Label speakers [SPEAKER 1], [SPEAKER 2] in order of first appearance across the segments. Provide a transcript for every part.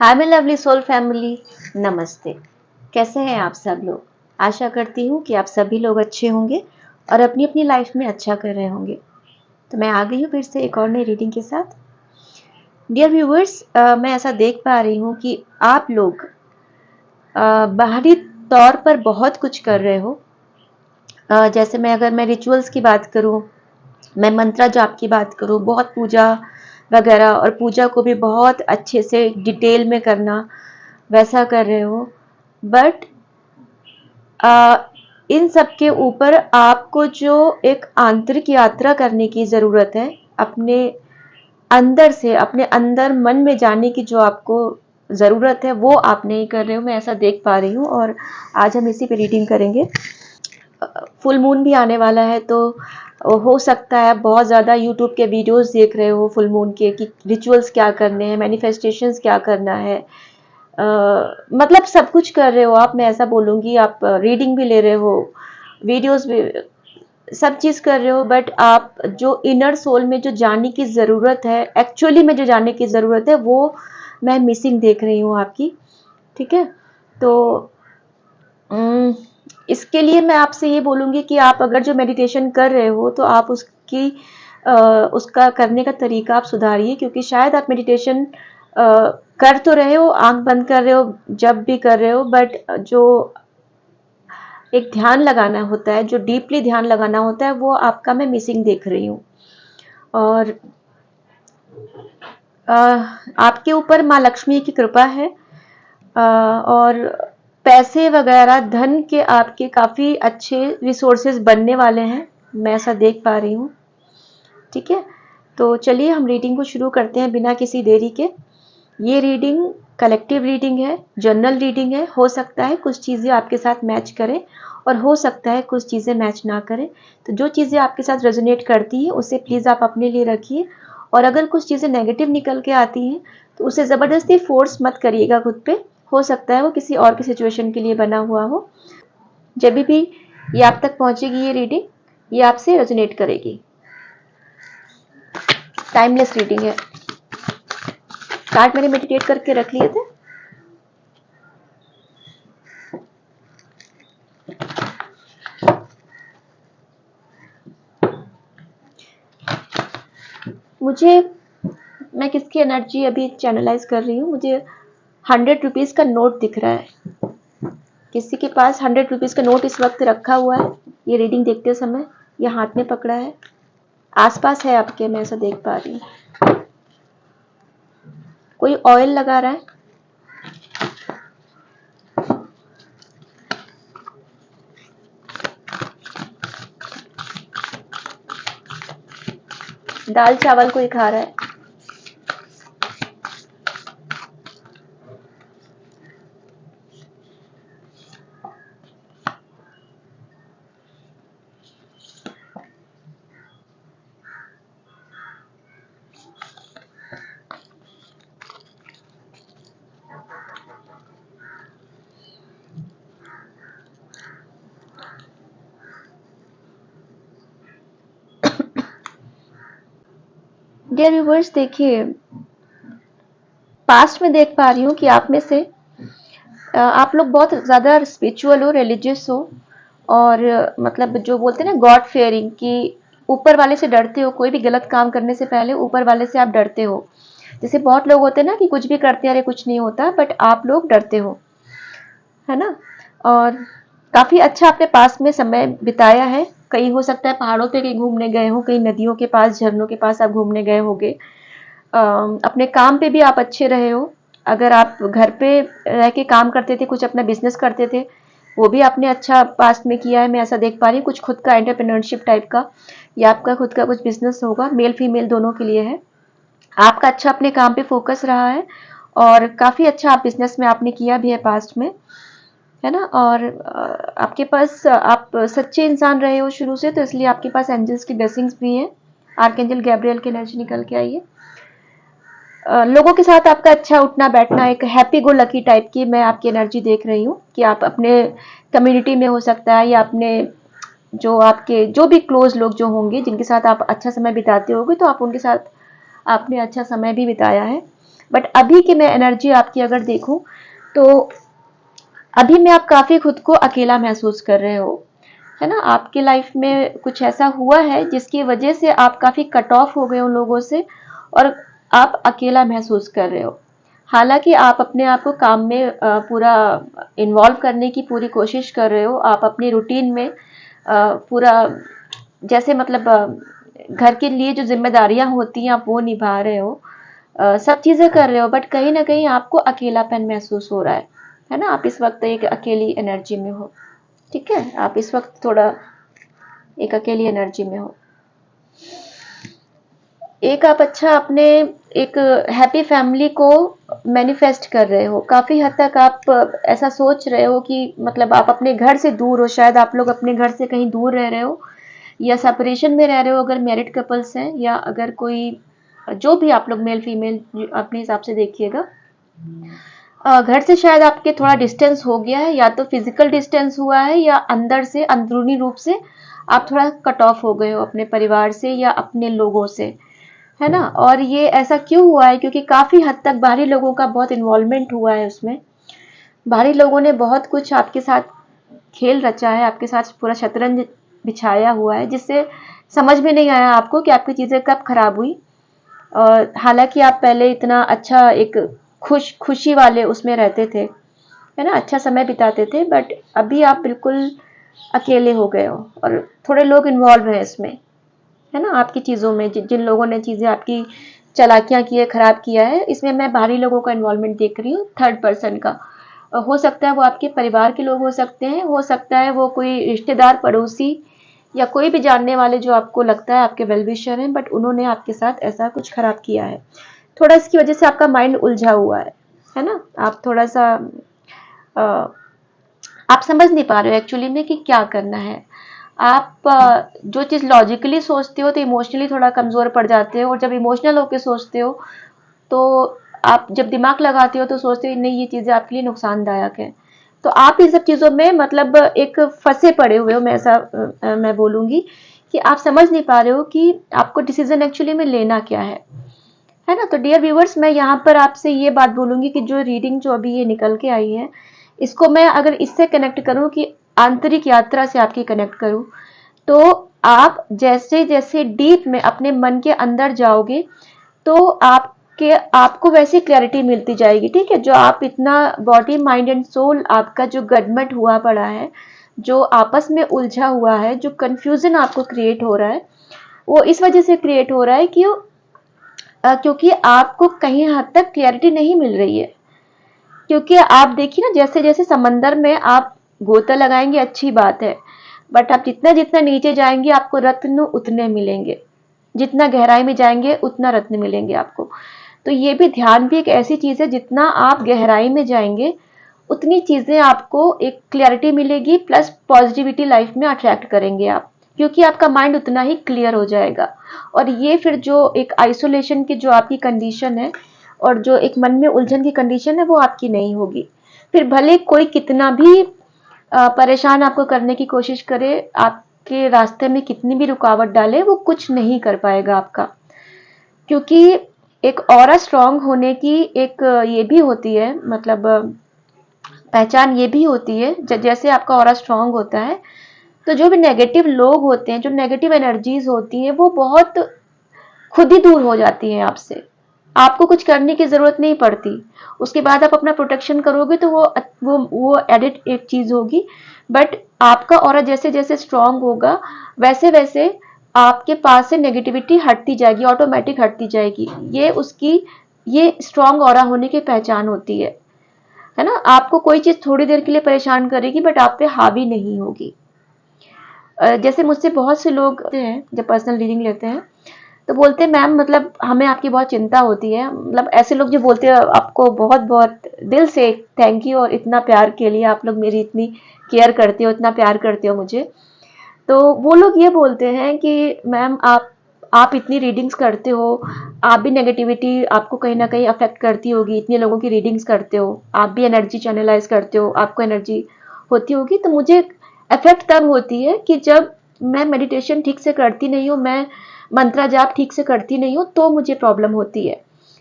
[SPEAKER 1] Hi my lovely soul family, नमस्ते। कैसे हैं आप सब लोग? आशा करती हूँ कि आप सभी लोग अच्छे होंगे और अपनी अपनी लाइफ में अच्छा कर रहे होंगे। तो मैं आ गई हूँ फिर से एक और नई रीडिंग के साथ। डियर व्यूअर्स, मैं ऐसा देख पा रही हूँ कि आप लोग बाहरी तौर पर बहुत कुछ कर रहे हो। जैसे अगर मैं रिचुअल्स की बात करूँ, मैं मंत्रा जाप की बात करूँ, बहुत पूजा वगैरह, और पूजा को भी बहुत अच्छे से डिटेल में करना, वैसा कर रहे हो। बट इन सब के ऊपर आपको जो एक आंतरिक यात्रा करने की ज़रूरत है, अपने अंदर से, अपने अंदर मन में जाने की जो आपको ज़रूरत है, वो आप नहीं कर रहे हो। मैं ऐसा देख पा रही हूँ और आज हम इसी पे रीडिंग करेंगे। फुल मून भी आने वाला है, तो हो सकता है बहुत ज़्यादा यूट्यूब के वीडियोस देख रहे हो फुल मून के, कि रिचुअल्स क्या करने हैं, मैनिफेस्टेशंस क्या करना है। मतलब सब कुछ कर रहे हो आप, मैं ऐसा बोलूँगी। आप रीडिंग भी ले रहे हो, वीडियोस भी, सब चीज़ कर रहे हो। बट आप जो इनर सोल में जो जानने की ज़रूरत है, एक्चुअली में जो जानने की ज़रूरत है, वो मैं मिसिंग देख रही हूँ आपकी। ठीक है, तो इसके लिए मैं आपसे ये बोलूँगी कि आप अगर जो मेडिटेशन कर रहे हो, तो आप उसका करने का तरीका आप सुधारिए, क्योंकि शायद आप मेडिटेशन कर तो रहे हो, आंख बंद कर रहे हो, जब भी कर रहे हो, बट जो एक ध्यान लगाना होता है, जो डीपली ध्यान लगाना होता है, वो आपका मैं मिसिंग देख रही हूँ। और आपके ऊपर माँ लक्ष्मी की कृपा है, और पैसे वगैरह, धन के आपके काफ़ी अच्छे रिसोर्सेज बनने वाले हैं, मैं ऐसा देख पा रही हूँ। ठीक है, तो चलिए हम रीडिंग को शुरू करते हैं बिना किसी देरी के। ये रीडिंग कलेक्टिव रीडिंग है, जनरल रीडिंग है। हो सकता है कुछ चीज़ें आपके साथ मैच करें और हो सकता है कुछ चीज़ें मैच ना करें। तो जो चीज़ें आपके साथ रेजोनेट करती हैं, उसे प्लीज़ आप अपने लिए रखिए। और अगर कुछ चीज़ें नेगेटिव निकल के आती हैं, तो उसे ज़बरदस्ती फोर्स मत करिएगा खुद पे। हो सकता है वो किसी और की सिचुएशन के लिए बना हुआ हो। जब भी ये आप तक पहुंचेगी ये रीडिंग, ये आपसे रेजोनेट करेगी। टाइमलेस रीडिंग है। कार्ड मैंने मेडिटेट करके रख लिए थे। मैं किसकी एनर्जी अभी चैनलाइज कर रही हूँ। मुझे 100 रुपीज़ का नोट दिख रहा है। किसी के पास 100 रुपीज़ का नोट इस वक्त रखा हुआ है, ये रीडिंग देखते समय, या हाथ में पकड़ा है, आसपास है आपके, मैं ऐसा देख पा रही हूँ। कोई ऑयल लगा रहा है, दाल चावल कोई खा रहा है। डियर व्यूवर्स, देखिए, पास्ट में देख पा रही हूँ कि आप में से आप लोग बहुत ज़्यादा स्पिरिचुअल हो, रिलीजियस हो, और मतलब जो बोलते हैं ना, गॉड फेयरिंग, कि ऊपर वाले से डरते हो। कोई भी गलत काम करने से पहले ऊपर वाले से आप डरते हो। जैसे बहुत लोग होते हैं ना कि कुछ भी करते हैं, अरे कुछ नहीं होता, बट आप लोग डरते हो, है ना। और काफ़ी अच्छा आपने पास में समय बिताया है। कहीं हो सकता है पहाड़ों पे कहीं घूमने गए हो, कहीं नदियों के पास, झरनों के पास आप घूमने गए होगे। अपने काम पे भी आप अच्छे रहे हो। अगर आप घर पे रह के काम करते थे, कुछ अपना बिजनेस करते थे, वो भी आपने अच्छा पास्ट में किया है, मैं ऐसा देख पा रही हूँ। कुछ खुद का एंटरप्रेन्योरशिप टाइप का, या आपका खुद का कुछ बिजनेस होगा, मेल फीमेल दोनों के लिए है। आपका अच्छा अपने काम पे फोकस रहा है, और काफ़ी अच्छा आप बिजनेस में आपने किया भी है पास्ट में, है ना। और आपके पास, आप सच्चे इंसान रहे हो शुरू से, तो इसलिए आपके पास एंजल्स की ब्लेसिंग्स भी हैं। आर्कएंजल गैब्रियल की एनर्जी निकल के आई है। लोगों के साथ आपका अच्छा उठना बैठना, एक हैप्पी गो लकी टाइप की मैं आपकी एनर्जी देख रही हूँ, कि आप अपने कम्युनिटी में हो सकता है, या अपने जो आपके जो भी क्लोज लोग जो होंगे, जिनके साथ आप अच्छा समय बिताते होगे, तो आप उनके साथ आपने अच्छा समय भी बिताया है। बट अभी की मैं एनर्जी आपकी अगर देखूं तो अभी में आप काफी खुद को अकेला महसूस कर रहे हो, है ना? आपकी लाइफ में कुछ ऐसा हुआ है जिसकी वजह से आप काफी कट ऑफ हो गए उन लोगों से और आप अकेला महसूस कर रहे हो। हालांकि आप अपने आप को काम में पूरा इन्वॉल्व करने की पूरी कोशिश कर रहे हो, आप अपनी रूटीन में पूरा जैसे मतलब घर के लिए जो जिम्मेदारियां होती हैं आप वो निभा रहे हो, सब चीजें कर रहे हो, बट कहीं ना कहीं आपको अकेलापन महसूस हो रहा है ना? आप इस वक्त एक अकेली एनर्जी में हो, ठीक है? आप इस वक्त थोड़ा एक अकेली एनर्जी में हो। एक आप अच्छा अपने एक हैप्पी फैमिली को मैनिफेस्ट कर रहे हो, काफी हद तक आप ऐसा सोच रहे हो कि मतलब आप अपने घर से दूर हो, शायद आप लोग अपने घर से कहीं दूर रह रहे हो या सेपरेशन में रह रहे हो अगर मैरिड कपल्स हैं, या अगर कोई जो भी आप लोग मेल फीमेल अपने हिसाब से देखिएगा, घर से शायद आपके थोड़ा डिस्टेंस हो गया है, या तो फिजिकल डिस्टेंस हुआ है या अंदर से अंदरूनी रूप से आप थोड़ा कट ऑफ हो गए हो अपने परिवार से या अपने लोगों से, है ना? और ये ऐसा क्यों हुआ है? क्योंकि काफी हद तक बाहरी लोगों का बहुत इन्वॉल्वमेंट हुआ है उसमें। बाहरी लोगों ने बहुत कुछ आपके साथ खेल रचा है, आपके साथ पूरा शतरंज बिछाया हुआ है, जिससे समझ में नहीं आया आपको कि आपकी चीजें कब खराब हुई। और हालांकि आप पहले इतना अच्छा एक खुशी वाले उसमें रहते थे, है ना? अच्छा समय बिताते थे, बट अभी आप बिल्कुल अकेले हो गए हो और थोड़े लोग इन्वॉल्व हैं इसमें, है ना? आपकी चीज़ों में जिन लोगों ने चीज़ें आपकी चालाकियां की है, खराब किया है, इसमें मैं बाहरी लोगों का इन्वॉल्वमेंट देख रही हूँ, थर्ड पर्सन का। हो सकता है वो आपके परिवार के लोग हो सकते हैं, हो सकता है वो कोई रिश्तेदार, पड़ोसी या कोई भी जानने वाले जो आपको लगता है आपके वेल विशर हैं, बट उन्होंने आपके साथ ऐसा कुछ खराब किया है। थोड़ा इसकी वजह से आपका माइंड उलझा हुआ है ना? आप थोड़ा सा अ, आप समझ नहीं पा रहे हो एक्चुअली में कि क्या करना है। आप जो चीज़ लॉजिकली सोचते हो तो इमोशनली थोड़ा कमज़ोर पड़ जाते हो, और जब इमोशनल होके सोचते हो तो आप जब दिमाग लगाते हो तो सोचते हो नहीं ये चीज़ें आपके लिए नुकसानदायक है। तो आप इन सब चीज़ों में मतलब एक फंसे पड़े हुए हो, मैं ऐसा मैं बोलूँगी कि आप समझ नहीं पा रहे हो कि आपको डिसीजन एक्चुअली में लेना क्या है ना? तो डियर व्यूअर्स, मैं यहाँ पर आपसे ये बात बोलूँगी कि जो रीडिंग जो अभी ये निकल के आई है, इसको मैं अगर इससे कनेक्ट करूँ कि आंतरिक यात्रा से आपकी कनेक्ट करूँ, तो आप जैसे-जैसे डीप में अपने मन के अंदर जाओगे, तो आपको वैसी क्लैरिटी मिलती जाएगी, ठीक है? जो आप इतना बॉडी, माइंड एंड सोल आपका जो गड़बड़ हुआ पड़ा है, जो आपस में उलझा हुआ है, जो कन्फ्यूज़न आपको क्रिएट हो रहा है, वो इस वजह से क्रिएट हो रहा है कि क्योंकि आपको कहीं हद तक क्लैरिटी नहीं मिल रही है। क्योंकि आप देखिए ना, जैसे-जैसे समंदर में आप गोता लगाएँगे अच्छी बात है, बट आप जितना-जितना नीचे जाएँगे आपको रत्न उतने मिलेंगे। जितना गहराई में जाएँगे उतना रत्न मिलेंगे आपको। तो ये भी ध्यान भी एक ऐसी चीज़ है, जितना आप गहराई में जाएँगे उतनी चीज़ें आपको एक क्लैरिटी मिलेगी, प्लस पॉजिटिविटी लाइफ में अट्रैक्ट करेंगे आप, क्योंकि आपका माइंड उतना ही क्लियर हो जाएगा। और ये फिर जो एक आइसोलेशन की जो आपकी कंडीशन है और जो एक मन में उलझन की कंडीशन है वो आपकी नहीं होगी। फिर भले कोई कितना भी परेशान आपको करने की कोशिश करे, आपके रास्ते में कितनी भी रुकावट डाले, वो कुछ नहीं कर पाएगा आपका। क्योंकि एक ऑरा स्ट्रांग होने की एक ये भी होती है, मतलब पहचान ये भी होती है, जैसे आपका ऑरा स्ट्रांग होता है तो जो भी नेगेटिव लोग होते हैं, जो नेगेटिव एनर्जीज होती हैं, वो बहुत खुद ही दूर हो जाती हैं आपसे। आपको कुछ करने की जरूरत नहीं पड़ती। उसके बाद आप अपना प्रोटेक्शन करोगे तो वो एडिट एक चीज होगी, बट आपका ऑरा जैसे जैसे स्ट्रांग होगा वैसे वैसे आपके पास से नेगेटिविटी हटती जाएगी, ऑटोमेटिक हटती जाएगी। ये स्ट्रांग ऑरा होने की पहचान होती है ना? आपको कोई चीज थोड़ी देर के लिए परेशान करेगी बट आप पे हावी नहीं होगी। जैसे मुझसे बहुत से लोग हैं जब पर्सनल रीडिंग लेते हैं तो बोलते हैं मैम मतलब हमें आपकी बहुत चिंता होती है, मतलब ऐसे लोग जो बोलते हैं आपको बहुत बहुत दिल से थैंक यू और इतना प्यार के लिए, आप लोग मेरी इतनी केयर करते हो, इतना प्यार करते हो मुझे। तो वो लोग ये बोलते हैं कि मैम आप इतनी रीडिंग्स करते हो, आप भी नेगेटिविटी आपको कहीं ना कहीं अफेक्ट करती होगी, इतने लोगों की रीडिंग्स करते हो, आप भी एनर्जी चैनलाइज करते हो, आपको एनर्जी होती होगी। तो मुझे इफेक्ट तब होती है कि जब मैं मेडिटेशन ठीक से करती नहीं हूँ, मैं मंत्रा जाप ठीक से करती नहीं हूँ, तो मुझे प्रॉब्लम होती है।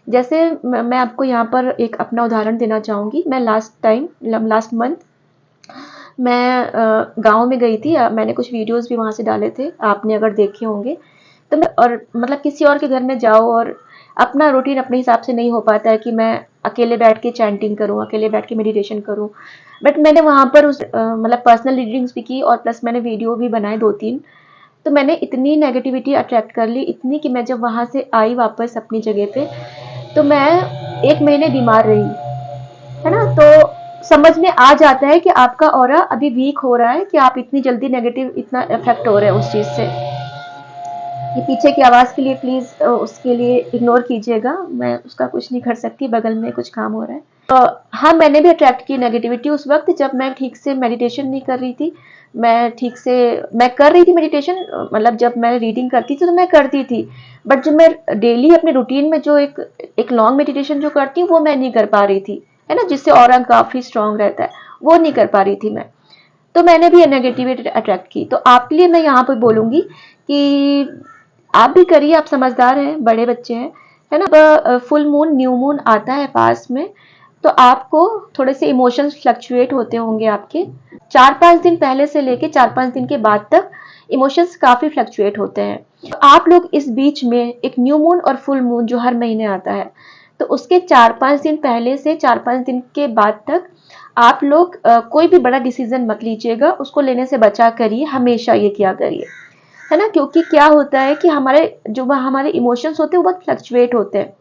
[SPEAKER 1] जैसे मैं आपको यहाँ पर एक अपना उदाहरण देना चाहूँगी। मैं लास्ट मंथ मैं गाँव में गई थी। मैंने कुछ वीडियोज़ भी वहाँ से डाले थे, आपने अगर देखे होंगे। तो मैं और मतलब किसी और के घर में जाओ और अपना रूटीन अपने हिसाब से नहीं हो पाता है कि मैं अकेले बैठ के चैंटिंग करूँ, अकेले बैठ के मेडिटेशन करूँ। बट मैंने वहाँ पर मतलब पर्सनल रीडिंग्स भी की और प्लस मैंने वीडियो भी बनाए 2-3। तो मैंने इतनी नेगेटिविटी अट्रैक्ट कर ली, इतनी कि मैं जब वहाँ से आई वापस अपनी जगह पे, तो मैं 1 महीने बीमार रही, है ना? तो समझ में आ जाता है कि आपका ऑरा अभी वीक हो रहा है, कि आप इतनी जल्दी नेगेटिव इतना इफेक्ट हो रहे हैं उस चीज़ से। ये पीछे की आवाज़ के लिए प्लीज़ उसके लिए इग्नोर कीजिएगा, मैं उसका कुछ नहीं कर सकती, बगल में कुछ काम हो रहा है। हाँ, मैंने भी अट्रैक्ट की नेगेटिविटी उस वक्त जब मैं ठीक से मेडिटेशन नहीं कर रही थी। मैं कर रही थी मेडिटेशन, मतलब जब मैं रीडिंग करती थी तो मैं करती थी, बट जब मैं डेली अपने रूटीन में जो एक लॉन्ग मेडिटेशन जो करती हूँ वो मैं नहीं कर पा रही थी, है ना, जिससे ऑरा काफ़ी स्ट्रांग रहता है, वो नहीं कर पा रही थी मैं। तो मैंने भी नेगेटिविटी अट्रैक्ट की। तो आपके लिए मैं यहाँ पे बोलूँगी कि आप भी करिए, आप समझदार हैं, बड़े बच्चे हैं, है ना? फुल मून, न्यू मून आता है पास में, तो आपको थोड़े से इमोशंस फ्लक्चुएट होते होंगे आपके। 4-5 दिन पहले से लेके 4-5 दिन के बाद तक इमोशंस काफ़ी फ्लक्चुएट होते हैं। तो आप लोग इस बीच में एक न्यू मून और फुल मून जो हर महीने आता है, तो उसके 4-5 दिन पहले से 4-5 दिन के बाद तक आप लोग कोई भी बड़ा डिसीजन मत लीजिएगा, उसको लेने से बचा करिए, हमेशा ये किया करिए, है ना? क्योंकि क्या होता है कि हमारे इमोशंस होते हैं वो बहुत फ्लक्चुएट होते हैं।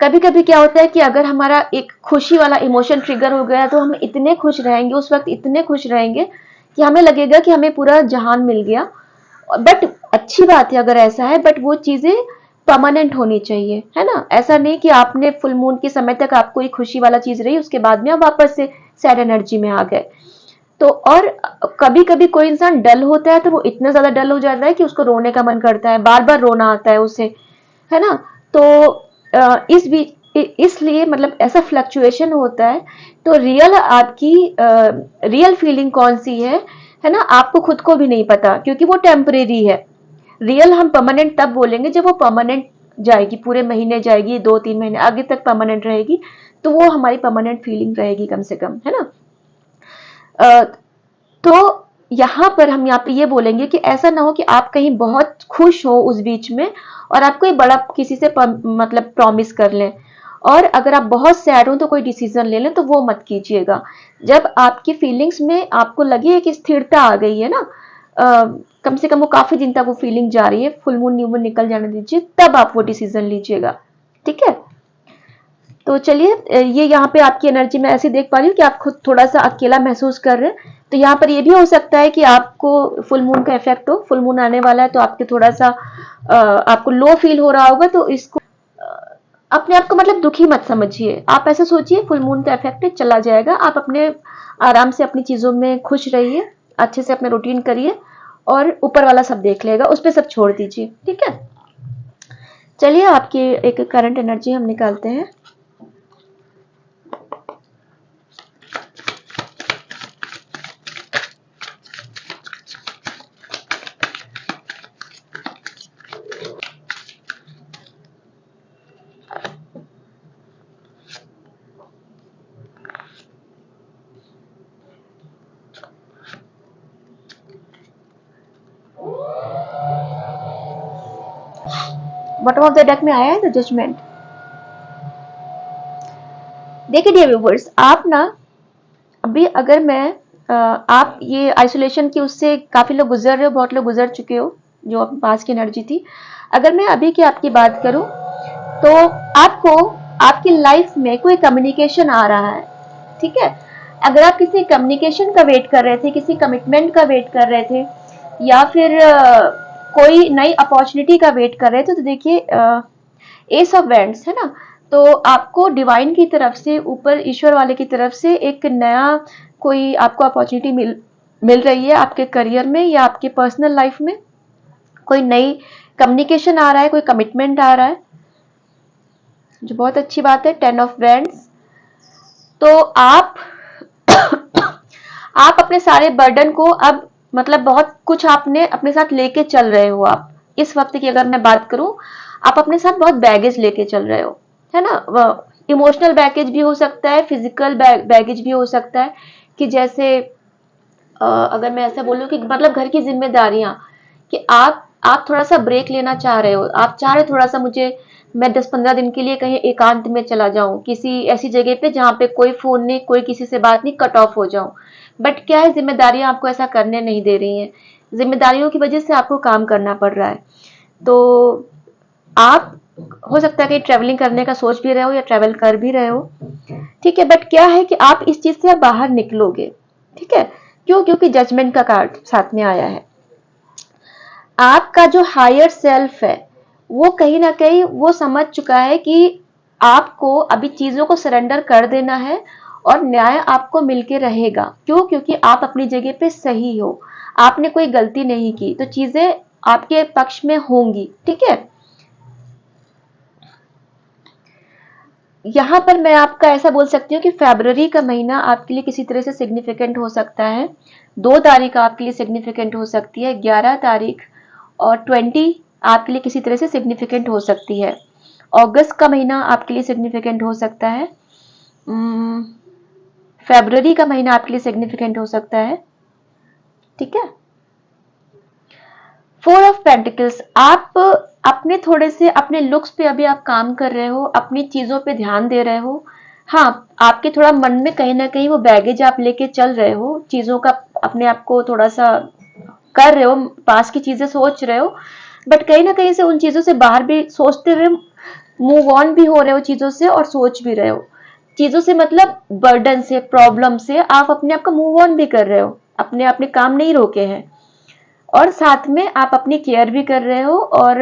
[SPEAKER 1] कभी कभी क्या होता है कि अगर हमारा एक खुशी वाला इमोशन ट्रिगर हो गया तो हम इतने खुश रहेंगे, उस वक्त इतने खुश रहेंगे कि हमें लगेगा कि हमें पूरा जहान मिल गया। बट अच्छी बात है अगर ऐसा है, बट वो चीजें परमानेंट होनी चाहिए, है ना? ऐसा नहीं कि आपने फुल मून के समय तक आपको एक खुशी वाला चीज रही, उसके बाद में आप वापस से सैड एनर्जी में आ गए। तो और कभी कभी कोई इंसान डल होता है तो वो इतना ज्यादा डल हो जाता है कि उसको रोने का मन करता है, बार बार रोना आता है उसे, है ना? तो इस बीच इसलिए मतलब ऐसा फ्लक्चुएशन होता है। तो रियल फीलिंग कौन सी है ना? आपको खुद को भी नहीं पता, क्योंकि वो टेम्परेरी है। रियल हम परमानेंट तब बोलेंगे जब वो परमानेंट जाएगी, पूरे महीने जाएगी, 2-3 महीने आगे तक परमानेंट रहेगी, तो वो हमारी परमानेंट फीलिंग रहेगी कम से कम, है ना? अ, तो यहाँ पर हम यहाँ पे ये बोलेंगे कि ऐसा ना हो कि आप कहीं बहुत खुश हो उस बीच में और आप कोई बड़ा किसी से मतलब प्रॉमिस कर लें, और अगर आप बहुत सैड हो तो कोई डिसीजन ले लें, तो वो मत कीजिएगा। जब आपकी फीलिंग्स में आपको लगे कि स्थिरता आ गई है ना, कम से कम वो काफी दिन तक वो फीलिंग जा रही है, फुल मून न्यू मून निकल जाने दीजिए, तब आप वो डिसीजन लीजिएगा, ठीक है? तो चलिए, ये यहाँ पे आपकी एनर्जी मैं ऐसे देख पा रही हूँ कि आप खुद थोड़ा सा अकेला महसूस कर रहे हैं। तो यहाँ पर ये भी हो सकता है कि आपको फुल मून का इफेक्ट हो, फुल मून आने वाला है तो आपके थोड़ा सा आपको लो फील हो रहा होगा, तो इसको अपने आप को मतलब दुखी मत समझिए। आप ऐसा सोचिए फुल मून का इफेक्ट है, चला जाएगा, आप अपने आराम से अपनी चीजों में खुश रहिए, अच्छे से अपने रूटीन करिए, और ऊपर वाला सब देख लेगा, उस पर सब छोड़ दीजिए, ठीक है? चलिए, आपकी एक करंट एनर्जी हम निकालते हैं। बॉटम ऑफ द डेक में आया है द जजमेंट। देखिए डियर व्यूवर्स, आप ना अभी अगर मैं आप ये आइसोलेशन की उससे काफी लोग गुजर रहे हो, बहुत लोग गुजर चुके हो, जो पास की एनर्जी थी। अगर मैं अभी की आपकी बात करूं तो आपको आपकी लाइफ में कोई कम्युनिकेशन आ रहा है, ठीक है? अगर आप किसी कम्युनिकेशन का वेट कर रहे थे, किसी कमिटमेंट का वेट कर रहे थे, या फिर कोई नई अपॉर्चुनिटी का वेट कर रहे थे, तो देखिए एस ऑफ वैंड्स है ना, तो आपको डिवाइन की तरफ से, ऊपर ईश्वर वाले की तरफ से एक नया कोई आपको अपॉर्चुनिटी मिल रही है आपके करियर में या आपके पर्सनल लाइफ में। कोई नई कम्युनिकेशन आ रहा है, कोई कमिटमेंट आ रहा है, जो बहुत अच्छी बात है। 10 ऑफ वैंड्स। तो आप अपने सारे बर्डन को अब मतलब बहुत कुछ आपने अपने साथ लेके चल रहे हो। आप इस वक्त की अगर मैं बात करूं, आप अपने साथ बहुत बैगेज लेके चल रहे हो, है ना। इमोशनल बैगेज भी हो सकता है, फिजिकल बैगेज भी हो सकता है, कि जैसे अगर मैं ऐसा बोलूँ कि मतलब घर की जिम्मेदारियां, कि आप थोड़ा सा ब्रेक लेना चाह रहे हो, आप चाह रहे हो थोड़ा सा मुझे, मैं 10-15 दिन के लिए कहीं एकांत में चला जाऊं, किसी ऐसी जगह पे जहाँ पे कोई फोन नहीं, कोई किसी से बात नहीं, कट ऑफ हो जाऊं। बट क्या है, जिम्मेदारियां आपको ऐसा करने नहीं दे रही हैं, जिम्मेदारियों की वजह से आपको काम करना पड़ रहा है। तो आप, हो सकता है कि ट्रैवलिंग करने का सोच भी रहे हो या ट्रैवल कर भी रहे हो, ठीक है, बट क्या है कि आप इस चीज से बाहर निकलोगे। ठीक है, क्यों? क्योंकि जजमेंट का कार्ड साथ में आया है। आपका जो हायर सेल्फ है, वो कहीं ना कहीं वो समझ चुका है कि आपको अभी चीजों को सरेंडर कर देना है, और न्याय आपको मिलके रहेगा। क्यों? क्योंकि आप अपनी जगह पे सही हो, आपने कोई गलती नहीं की, तो चीजें आपके पक्ष में होंगी। ठीक है, यहाँ पर मैं आपका ऐसा बोल सकती हूँ कि फरवरी का महीना आपके लिए किसी तरह से सिग्निफिकेंट हो सकता है। 2 तारीख आपके लिए सिग्निफिकेंट हो सकती है, 11 तारीख और 20 आपके लिए किसी तरह से सिग्निफिकेंट हो सकती है। अगस्त का महीना आपके लिए सिग्निफिकेंट हो सकता है। फरवरी का महीना आपके लिए सिग्निफिकेंट हो सकता है। ठीक है, 4 ऑफ पेंटिकल्स, आप अपने थोड़े से अपने लुक्स पे अभी आप काम कर रहे हो, अपनी चीजों पे ध्यान दे रहे हो। हाँ, आपके थोड़ा मन में कहीं ना कहीं वो बैगेज आप लेके चल रहे हो, चीजों का अपने आप को थोड़ा सा कर रहे हो, पास की चीजें सोच रहे हो, बट कहीं ना कहीं से उन चीजों से बाहर भी सोचते हुए मूव ऑन भी हो रहे हो चीजों से, और सोच भी रहे हो चीजों से, मतलब बर्डन से, प्रॉब्लम से आप अपने आप को मूव ऑन भी कर रहे हो, अपने अपने काम नहीं रोके हैं, और साथ में आप अपनी केयर भी कर रहे हो और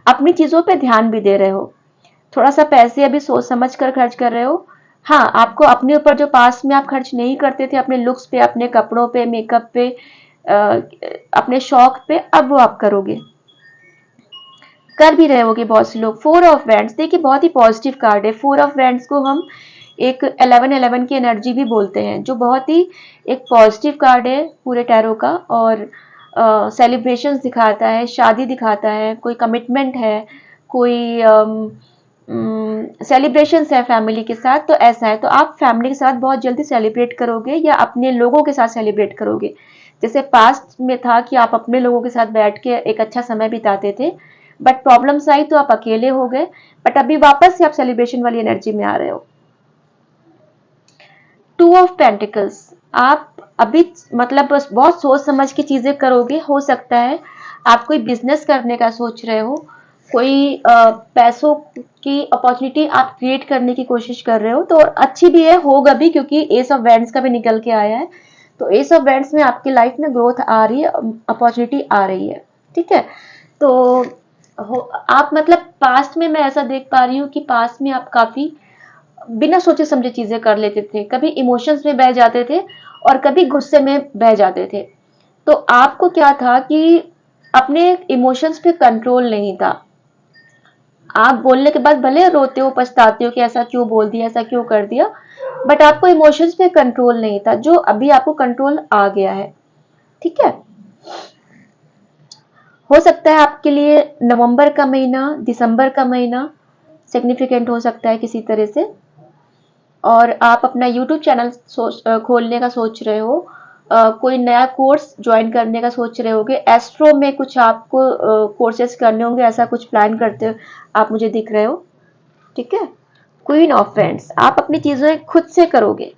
[SPEAKER 1] अपनी चीजों पे ध्यान भी दे रहे हो। थोड़ा सा पैसे अभी सोच समझ कर खर्च कर रहे हो। हाँ, आपको अपने ऊपर जो पास में आप खर्च नहीं करते थे, अपने लुक्स पे, अपने कपड़ों पे, मेकअप पे, अपने शौक पे, अब वो आप करोगे, कर भी रहे होगे बहुत से लोग। 4 ऑफ वैंड्स देखिए, बहुत ही पॉजिटिव कार्ड है। 4 ऑफ वैंड्स को हम एक 11-11 की एनर्जी भी बोलते हैं, जो बहुत ही एक पॉजिटिव कार्ड है पूरे टैरो का, और सेलिब्रेशन दिखाता है, शादी दिखाता है, कोई कमिटमेंट है, कोई सेलिब्रेशन है फैमिली के साथ, तो ऐसा है। तो आप फैमिली के साथ बहुत जल्दी सेलिब्रेट करोगे, या अपने लोगों के साथ सेलिब्रेट करोगे। जैसे पास्ट में था कि आप अपने लोगों के साथ बैठ के एक अच्छा समय बिताते थे, बट प्रॉब्लम्स आई तो आप अकेले हो गए, बट अभी वापस से आप सेलिब्रेशन वाली एनर्जी में आ रहे हो। 2 ऑफ पेंटिकल्स, आप अभी मतलब बस बहुत सोच समझ के चीजें करोगे। हो सकता है आप कोई बिजनेस करने का सोच रहे हो, कोई पैसों की अपॉर्चुनिटी आप क्रिएट करने की कोशिश कर रहे हो, तो अच्छी भी है, होगा भी, क्योंकि एस ऑफ वैंड्स का भी निकल के आया है। तो एस ऑफ वैंड्स में आपकी लाइफ में ग्रोथ आ रही है, अपॉर्चुनिटी आ रही है। ठीक है, तो आप मतलब पास्ट में मैं ऐसा देख पा रही हूँ कि पास्ट में आप काफी बिना सोचे समझे चीजें कर लेते थे, कभी इमोशंस में बह जाते थे और कभी गुस्से में बह जाते थे। तो आपको क्या था कि अपने इमोशंस पे कंट्रोल नहीं था। आप बोलने के बाद भले रोते हो, पछताते हो कि ऐसा क्यों बोल दिया, ऐसा क्यों कर दिया, बट आपको इमोशंस पे कंट्रोल नहीं था, जो अभी आपको कंट्रोल आ गया है। ठीक है, हो सकता है आपके लिए नवंबर का महीना, दिसंबर का महीना सिग्निफिकेंट हो सकता है किसी तरह से, और आप अपना यूट्यूब चैनल खोलने का सोच रहे हो, कोई नया कोर्स ज्वाइन करने का सोच रहे होगे, एस्ट्रो में कुछ आपको कोर्सेज करने होंगे, ऐसा कुछ प्लान करते हो आप, मुझे दिख रहे हो। ठीक है, क्वीन ऑफ फ्रेंड्स, आप अपनी चीजें खुद से करोगे,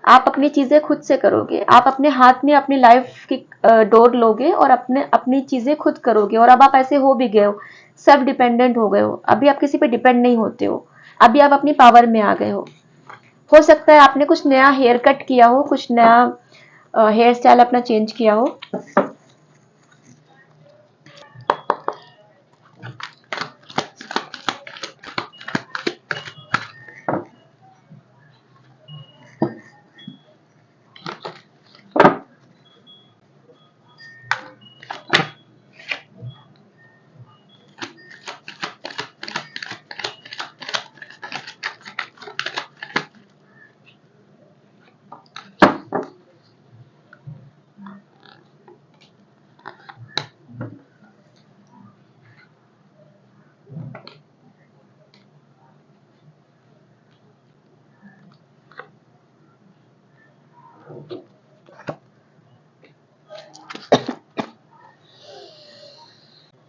[SPEAKER 1] आप अपनी चीजें खुद से करोगे, आप अपने हाथ में अपनी लाइफ की डोर लोगे और अपने अपनी चीजें खुद करोगे, और अब आप ऐसे हो भी गए हो, सेल्फ डिपेंडेंट हो गए हो, अभी आप किसी पे डिपेंड नहीं होते हो, अभी आप अपनी पावर में आ गए हो सकता है आपने कुछ नया हेयर कट किया हो, कुछ नया हेयर स्टाइल अपना चेंज किया हो।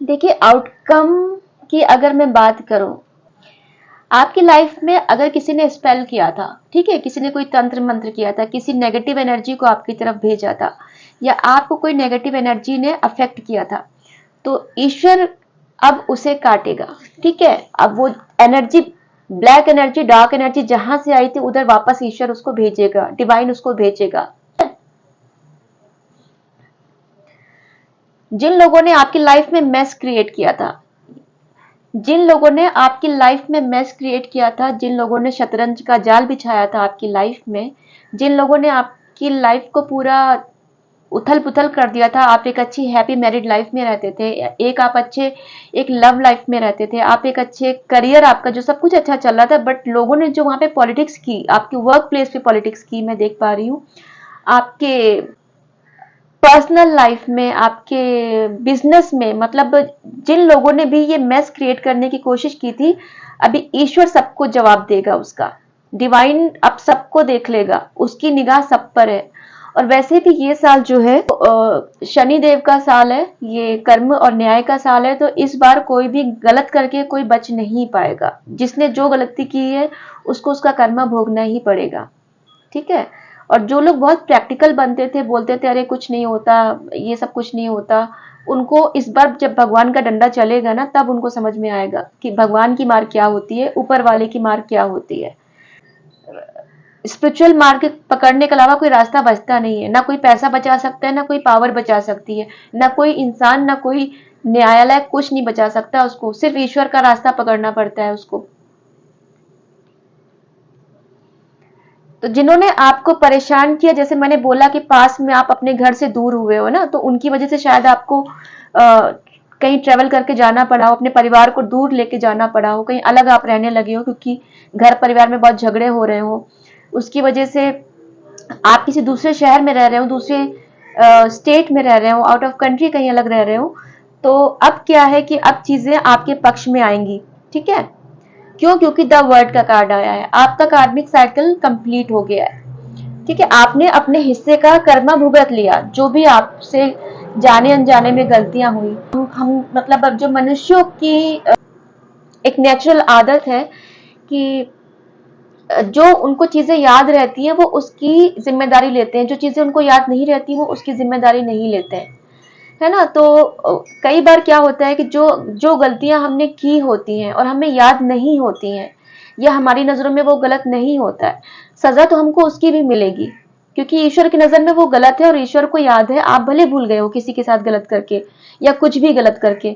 [SPEAKER 1] देखिए, आउटकम की अगर मैं बात करूं, आपकी लाइफ में अगर किसी ने स्पेल किया था, ठीक है, किसी ने कोई तंत्र मंत्र किया था, किसी नेगेटिव एनर्जी को आपकी तरफ भेजा था, या आपको कोई नेगेटिव एनर्जी ने अफेक्ट किया था, तो ईश्वर अब उसे काटेगा। ठीक है, अब वो energy, black energy, dark energy जहां से आई थी उधर वापस ईश्वर उसको भेजेगा, डिवाइन उसको भेजेगा। जिन लोगों ने आपकी लाइफ में मेस क्रिएट किया था, जिन लोगों ने आपकी लाइफ में मेस क्रिएट किया था, जिन लोगों ने शतरंज का जाल बिछाया था आपकी लाइफ में, जिन लोगों ने आपकी लाइफ को पूरा उथल पुथल कर दिया था, आप एक अच्छी हैप्पी मैरिड लाइफ में रहते थे, एक आप अच्छे एक लव लाइफ में रहते थे, आप एक अच्छे करियर, आपका जो सब कुछ अच्छा चल रहा था, बट लोगों ने जो वहां पे पॉलिटिक्स की, आपके वर्क प्लेस पे पॉलिटिक्स की, मैं देख पा रही हूँ, आपके पर्सनल लाइफ में, आपके बिजनेस में, मतलब जिन लोगों ने भी ये मेस क्रिएट करने की कोशिश की थी, अभी ईश्वर सबको जवाब देगा उसका। डिवाइन अब सबको देख लेगा, उसकी निगाह सब पर है। और वैसे भी ये साल जो है शनि देव का साल है, ये कर्म और न्याय का साल है, तो इस बार कोई भी गलत करके कोई बच नहीं पाएगा। जिसने जो गलती की है उसको उसका कर्म भोगना ही पड़ेगा। ठीक है, और जो लोग बहुत प्रैक्टिकल बनते थे, बोलते थे अरे कुछ नहीं होता, ये सब कुछ नहीं होता, उनको इस बार जब भगवान का डंडा चलेगा ना, तब उनको समझ में आएगा कि भगवान की मार क्या होती है, ऊपर वाले की मार क्या होती है। स्पिरिचुअल मार्ग पकड़ने के अलावा कोई रास्ता बचता नहीं है। ना कोई पैसा बचा सकता है, ना कोई पावर बचा सकती है, ना कोई इंसान, ना कोई न्यायालय, कुछ नहीं बचा सकता उसको। सिर्फ ईश्वर का रास्ता पकड़ना पड़ता है उसको। तो जिन्होंने आपको परेशान किया, जैसे मैंने बोला कि पास में आप अपने घर से दूर हुए हो ना, तो उनकी वजह से शायद आपको कहीं ट्रेवल करके जाना पड़ा हो, अपने परिवार को दूर लेके जाना पड़ा हो, कहीं अलग आप रहने लगे हो, क्योंकि घर परिवार में बहुत झगड़े हो रहे हो, उसकी वजह से आप किसी दूसरे शहर में रह रहे हो, दूसरे स्टेट में रह रहे हो, आउट ऑफ कंट्री कहीं अलग रह रहे हो। तो अब क्या है कि अब चीजें आपके पक्ष में आएंगी। ठीक है, क्यों? क्योंकि द वर्ड का कार्ड आया है, आपका कार्मिक साइकिल कंप्लीट हो गया है। ठीक है, आपने अपने हिस्से का कर्मा भुगत लिया, जो भी आपसे जाने अनजाने में गलतियां हुई। हम मतलब अब जो मनुष्यों की एक नेचुरल आदत है कि जो उनको चीजें याद रहती हैं वो उसकी जिम्मेदारी लेते हैं, जो चीजें उनको याद नहीं रहती वो उसकी जिम्मेदारी नहीं लेते हैं, है ना। तो कई बार क्या होता है कि जो जो गलतियां हमने की होती हैं और हमें याद नहीं होती हैं, या हमारी नजरों में वो गलत नहीं होता है, सजा तो हमको उसकी भी मिलेगी, क्योंकि ईश्वर की नजर में वो गलत है और ईश्वर को याद है। आप भले भूल गए हो किसी के साथ गलत करके या कुछ भी गलत करके,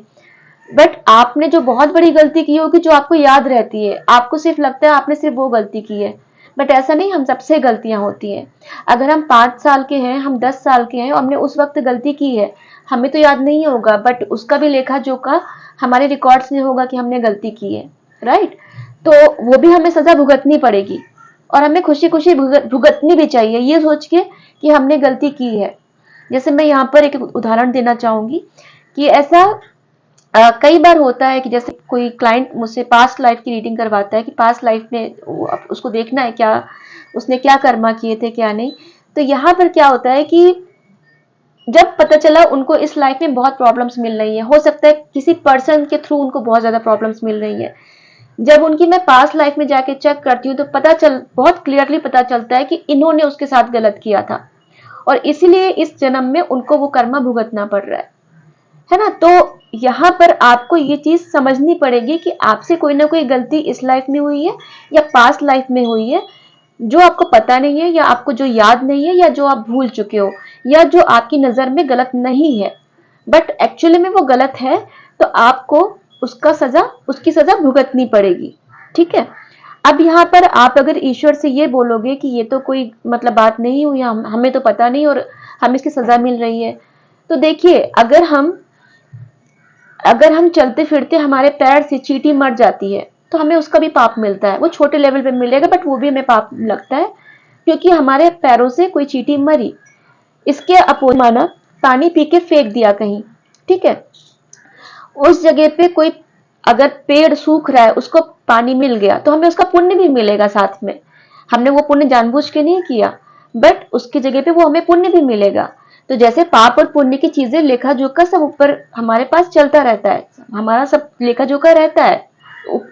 [SPEAKER 1] बट आपने जो बहुत बड़ी गलती की होगी, जो आपको याद रहती है, आपको सिर्फ लगता है आपने सिर्फ वो गलती की है, बट ऐसा नहीं, हम सबसे गलतियां होती हैं। अगर हम 5 साल के हैं, हम 10 साल के हैं और हमने उस वक्त गलती की है, हमें तो याद नहीं होगा, बट उसका भी लेखा जोखा हमारे रिकॉर्ड्स में होगा कि हमने गलती की है, राइट। तो वो भी हमें सजा भुगतनी पड़ेगी, और हमें खुशी खुशी भुगतनी भी चाहिए, ये सोच के कि हमने गलती की है। जैसे मैं यहाँ पर एक उदाहरण देना चाहूंगी कि ऐसा कई बार होता है कि जैसे कोई क्लाइंट मुझसे पास्ट लाइफ की रीडिंग करवाता है कि पास्ट लाइफ में उसको देखना है क्या उसने क्या कर्मा किए थे क्या नहीं। तो यहाँ पर क्या होता है कि जब पता चला उनको इस लाइफ में बहुत प्रॉब्लम्स मिल रही है, हो सकता है किसी पर्सन के थ्रू उनको बहुत ज्यादा प्रॉब्लम्स मिल रही है, जब उनकी मैं पास्ट लाइफ में जाके चेक करती हूँ तो बहुत क्लियरली पता चलता है कि इन्होंने उसके साथ गलत किया था, और इसीलिए इस जन्म में उनको वो कर्मा भुगतना पड़ रहा है ना। तो यहाँ पर आपको ये चीज समझनी पड़ेगी कि आपसे कोई ना कोई गलती इस लाइफ में हुई है या पास्ट लाइफ में हुई है, जो आपको पता नहीं है, या आपको जो याद नहीं है, या जो आप भूल चुके हो, या जो आपकी नजर में गलत नहीं है बट एक्चुअली में वो गलत है, तो आपको उसकी सजा भुगतनी पड़ेगी। ठीक है, अब यहाँ पर आप अगर ईश्वर से ये बोलोगे कि ये तो कोई मतलब बात नहीं हुई, हमें तो पता नहीं और हमें इसकी सजा मिल रही है, तो देखिए अगर हम चलते फिरते हमारे पैर से चींटी मर जाती है तो हमें उसका भी पाप मिलता है, वो छोटे लेवल पे मिलेगा बट वो भी हमें पाप लगता है, क्योंकि हमारे पैरों से कोई चींटी मरी। इसके अपोजिट माना पानी पी के फेंक दिया कहीं, ठीक है, उस जगह पे कोई अगर पेड़ सूख रहा है उसको पानी मिल गया तो हमें उसका पुण्य भी मिलेगा साथ में। हमने वो पुण्य जानबूझ के नहीं किया, बट उसकी जगह पे वो हमें पुण्य भी मिलेगा। तो जैसे पाप और पुण्य की चीजें लेखा जोखा सब ऊपर हमारे पास चलता रहता है, हमारा सब लेखा जोखा रहता है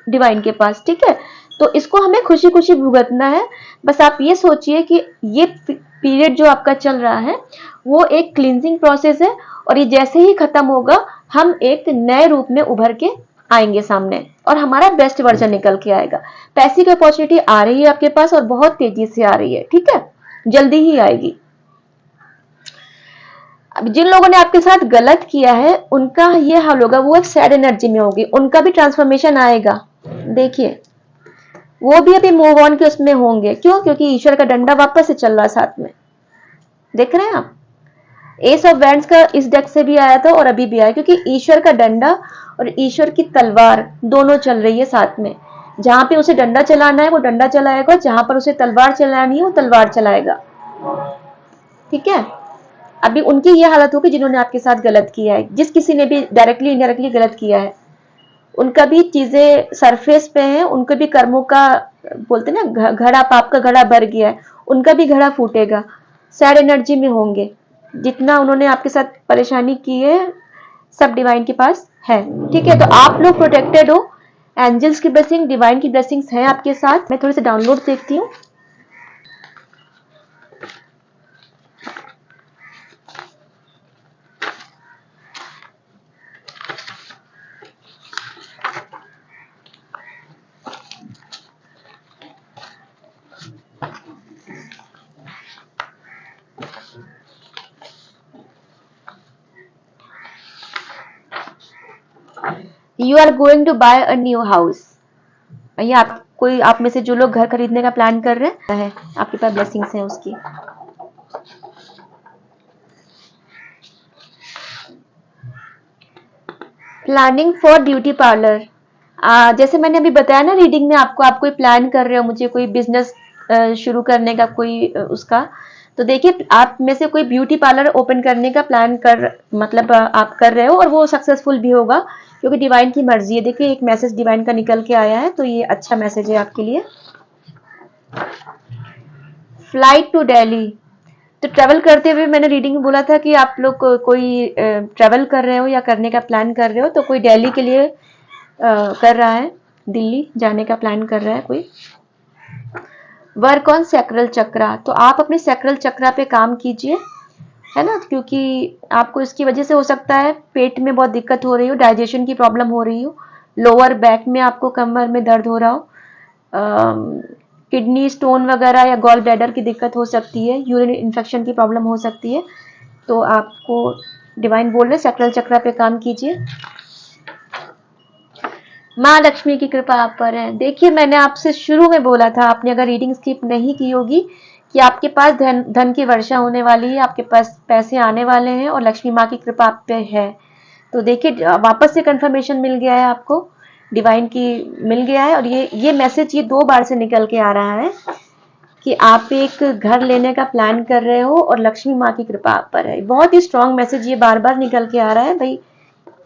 [SPEAKER 1] डिवाइन के पास, ठीक है। तो इसको हमें खुशी खुशी भुगतना है। बस आप ये सोचिए कि ये पीरियड जो आपका चल रहा है वो एक क्लींजिंग प्रोसेस है, और ये जैसे ही खत्म होगा हम एक नए रूप में उभर के आएंगे सामने, और हमारा बेस्ट वर्जन निकल के आएगा। पैसे की अपॉर्चुनिटी आ रही है आपके पास, और बहुत तेजी से आ रही है, ठीक है, जल्दी ही आएगी। अब जिन लोगों ने आपके साथ गलत किया है उनका ये हाल होगा, वो एक सैड एनर्जी में होगी, उनका भी ट्रांसफॉर्मेशन आएगा। देखिए वो भी अभी मूव ऑन के उसमें होंगे, क्यों? क्योंकि ईश्वर का डंडा वापस से चल रहा है साथ में, देख रहे हैं आप। एस ऑफ वैंड्स का इस डेक से भी आया था और अभी भी आया, क्योंकि ईश्वर का डंडा और ईश्वर की तलवार दोनों चल रही है साथ में। जहां पे उसे डंडा चलाना है वो डंडा चलाएगा, जहां पर उसे तलवार चलानी है वो तलवार चलाएगा, ठीक है। अभी उनकी ये हालत होगी जिन्होंने आपके साथ गलत किया है, जिस किसी ने भी डायरेक्टली इनडायरेक्टली गलत किया है, उनका भी चीजें सरफेस पे हैं, उनके भी कर्मों का बोलते ना घड़ा, पाप का घड़ा भर गया है, उनका भी घड़ा फूटेगा, सैड एनर्जी में होंगे। जितना उन्होंने आपके साथ परेशानी की है सब डिवाइन के पास है, ठीक है। तो आप लोग प्रोटेक्टेड हो, एंजल्स की ब्लेसिंग, डिवाइन की ब्लेसिंग्स है आपके साथ। मैं थोड़े से डाउनलोड देखती हूँ। You are going to buy a new house. ये आप कोई आप में से जो लोग घर खरीदने का प्लान कर रहे हैं, आपके पास ब्लेसिंग्स हैं उसकी। प्लानिंग फॉर ब्यूटी पार्लर, जैसे मैंने अभी बताया ना रीडिंग में आपको, आप कोई प्लान कर रहे हो, मुझे कोई बिजनेस शुरू करने का कोई उसका, तो देखिए आप में से कोई ब्यूटी पार्लर ओपन करने का प्लान कर, मतलब आप कर रहे हो, और वो सक्सेसफुल भी होगा, क्योंकि डिवाइन की मर्जी है। देखिए एक मैसेज डिवाइन का निकल के आया है, तो ये अच्छा मैसेज है आपके लिए। फ्लाइट टू दिल्ली, तो ट्रैवल करते हुए मैंने रीडिंग में बोला था कि आप लोग कोई ट्रैवल कर रहे हो या करने का प्लान कर रहे हो, तो कोई दिल्ली के लिए कर रहा है, दिल्ली जाने का प्लान कर रहा है कोई। वर्क ऑन सैक्रल चक्रा, तो आप अपने सैक्रल चक्रा पे काम कीजिए, है ना, क्योंकि आपको इसकी वजह से हो सकता है पेट में बहुत दिक्कत हो रही हो, डाइजेशन की प्रॉब्लम हो रही हो, लोअर बैक में आपको कमर में दर्द हो रहा हो, किडनी स्टोन वगैरह या गॉल ब्लैडर की दिक्कत हो सकती है, यूरिन इन्फेक्शन की प्रॉब्लम हो सकती है, तो आपको डिवाइन बोल रहे सैक्रल चक्रा पे काम कीजिए। माँ लक्ष्मी की कृपा आप पर है। देखिए मैंने आपसे शुरू में बोला था, आपने अगर रीडिंग स्किप नहीं की होगी, कि आपके पास धन की वर्षा होने वाली है, आपके पास पैसे आने वाले हैं और लक्ष्मी माँ की कृपा आप पे है। तो देखिए वापस से कंफर्मेशन मिल गया है आपको, डिवाइन की मिल गया है, और ये मैसेज ये 2 बार से निकल के आ रहा है कि आप एक घर लेने का प्लान कर रहे हो और लक्ष्मी माँ की कृपा आप पर है। बहुत ही स्ट्रांग मैसेज ये बार बार निकल के आ रहा है भाई।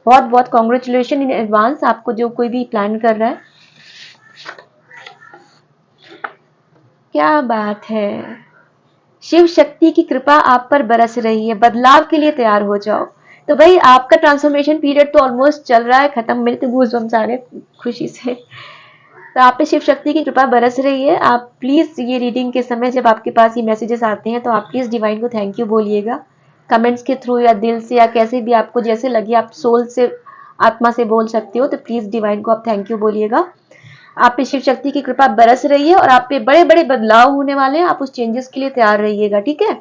[SPEAKER 1] बहुत बहुत कॉन्ग्रेचुलेशन इन एडवांस आपको, जो कोई भी प्लान कर रहा है। क्या बात है, शिव शक्ति की कृपा आप पर बरस रही है, बदलाव के लिए तैयार हो जाओ। तो भाई आपका ट्रांसफॉर्मेशन पीरियड तो ऑलमोस्ट चल रहा है खत्म, मेरे तो गूज़बम्स आ रहे हैं खुशी से। तो आप पे शिव शक्ति की कृपा बरस रही है। आप प्लीज ये रीडिंग के समय जब आपके पास ये मैसेजेस आते हैं तो आप प्लीज डिवाइन को थैंक यू बोलिएगा, कमेंट्स के थ्रू या दिल से या कैसे भी आपको जैसे लगे, आप सोल से आत्मा से बोल सकते हो, तो प्लीज डिवाइन को आप थैंक यू बोलिएगा। आप पे शिव शक्ति की कृपा बरस रही है और आप पे बड़े बड़े बदलाव होने वाले हैं, आप उस चेंजेस के लिए तैयार रहिएगा, ठीक है।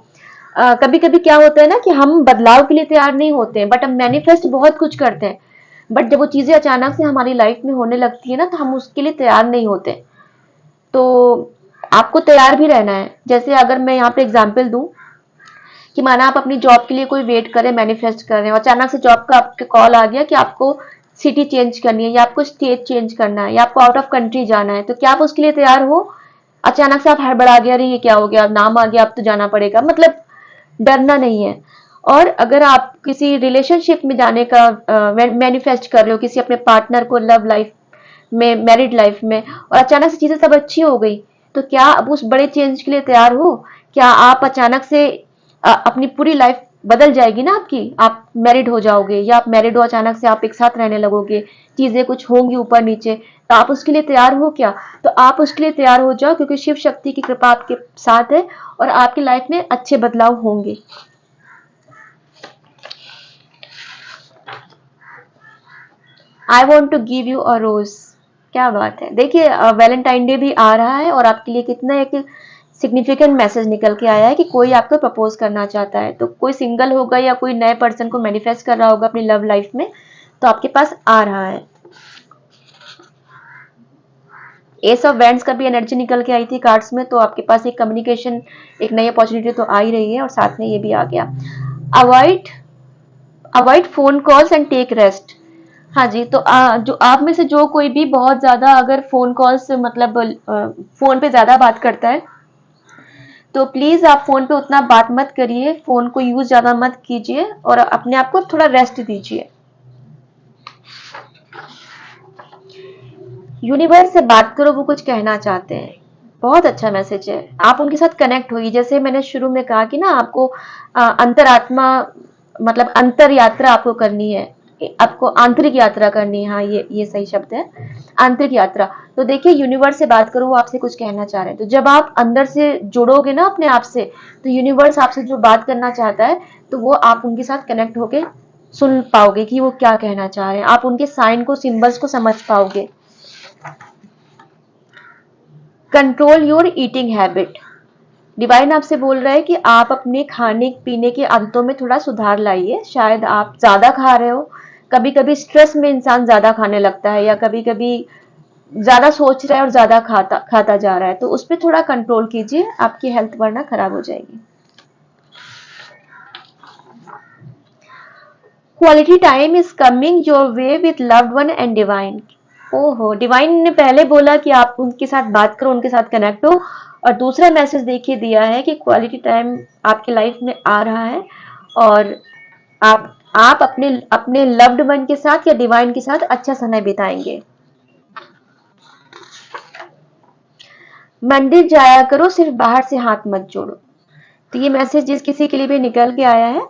[SPEAKER 1] कभी कभी क्या होता है ना कि हम बदलाव के लिए तैयार नहीं होते हैं, बट हम मैनिफेस्ट बहुत कुछ करते हैं, बट जब वो चीजें अचानक से हमारी लाइफ में होने लगती है ना, तो हम उसके लिए तैयार नहीं होते। तो आपको तैयार भी रहना है। जैसे अगर मैं यहाँ पे एग्जांपल दूं कि माना आप अपनी जॉब के लिए कोई वेट कर रहे हैं, मैनिफेस्ट कर रहे हैं, और अचानक से जॉब का आपके कॉल आ गया कि आपको सिटी चेंज करनी है या आपको स्टेट चेंज करना है या आपको आउट ऑफ कंट्री जाना है, तो क्या आप उसके लिए तैयार हो? अचानक से आप हड़बड़ा गया, अरे ये क्या हो गया, अब नाम आ गया, अब तो जाना पड़ेगा, मतलब डरना नहीं है। और अगर आप किसी रिलेशनशिप में जाने का मैनिफेस्ट कर रहे हो, किसी अपने पार्टनर को लव लाइफ में, मैरिड लाइफ में, और अचानक से चीजें सब अच्छी हो गई, तो क्या अब उस बड़े चेंज के लिए तैयार हो क्या आप अचानक से अपनी पूरी लाइफ बदल जाएगी ना आपकी, आप मैरिड हो जाओगे या आप मैरिड हो अचानक से आप एक साथ रहने लगोगे, चीजें कुछ होंगी ऊपर नीचे, तो आप उसके लिए तैयार हो क्या? तो आप उसके लिए तैयार हो जाओ, क्योंकि शिव शक्ति की कृपा आपके साथ है और आपकी लाइफ में अच्छे बदलाव होंगे। I want to give you a rose. क्या बात है, देखिए वैलेंटाइन डे भी आ रहा है और आपके लिए कितना एक सिग्निफिकेंट मैसेज निकल के आया है कि कोई आपको प्रपोज करना चाहता है। तो कोई सिंगल होगा या कोई नए पर्सन को मैनिफेस्ट कर रहा होगा अपनी लव लाइफ में, तो आपके पास आ रहा है। एस ऑफ वैंड्स का भी एनर्जी निकल के आई थी कार्ड्स में, तो आपके पास एक कम्युनिकेशन, एक नई अपॉर्चुनिटी तो आ ही रही है और साथ में ये भी आ गया। Avoid avoid phone calls and take rest. हाँ जी, तो जो आप में से जो कोई भी बहुत ज्यादा अगर फोन कॉल्स मतलब फोन पे ज्यादा बात करता है, तो प्लीज आप फोन पे उतना बात मत करिए, फोन को यूज ज्यादा मत कीजिए और अपने आप को थोड़ा रेस्ट दीजिए। यूनिवर्स से बात करो, वो कुछ कहना चाहते हैं। बहुत अच्छा मैसेज है, आप उनके साथ कनेक्ट होइए। जैसे मैंने शुरू में कहा कि ना आपको अंतरात्मा मतलब अंतर यात्रा आपको करनी है, आपको आंतरिक यात्रा करनी है। हाँ, ये सही शब्द है, आंतरिक यात्रा। तो देखिए यूनिवर्स से बात करो, वो आपसे कुछ कहना चाह रहे हैं। तो जब आप अंदर से जुड़ोगे ना अपने आप से, तो यूनिवर्स आपसे जो बात करना चाहता है, तो वो आप उनके साथ कनेक्ट होके सुन पाओगे कि वो क्या कहना चाह रहे हैं। आप उनके साइन को, सिंबल्स को समझ पाओगे। Control your eating habit. Divine आपसे बोल रहा है कि आप अपने खाने पीने की आदतों में थोड़ा सुधार लाइए। शायद आप ज्यादा खा रहे हो, कभी कभी स्ट्रेस में इंसान ज्यादा खाने लगता है, या कभी कभी ज्यादा सोच रहा है और ज्यादा खाता खाता जा रहा है, तो उस पर थोड़ा कंट्रोल कीजिए, आपकी हेल्थ वरना खराब हो जाएगी। Quality time is coming your way with loved one and divine. ओहो, डिवाइन ने पहले बोला कि आप उनके साथ बात करो, उनके साथ कनेक्ट हो, और दूसरा मैसेज देखिए दिया है कि क्वालिटी टाइम आपके लाइफ में आ रहा है और आप अपने अपने लव्ड वन के साथ या डिवाइन के साथ अच्छा समय बिताएंगे। मंदिर जाया करो, सिर्फ बाहर से हाथ मत जोड़ो। तो ये मैसेज जिस किसी के लिए भी निकल के आया है,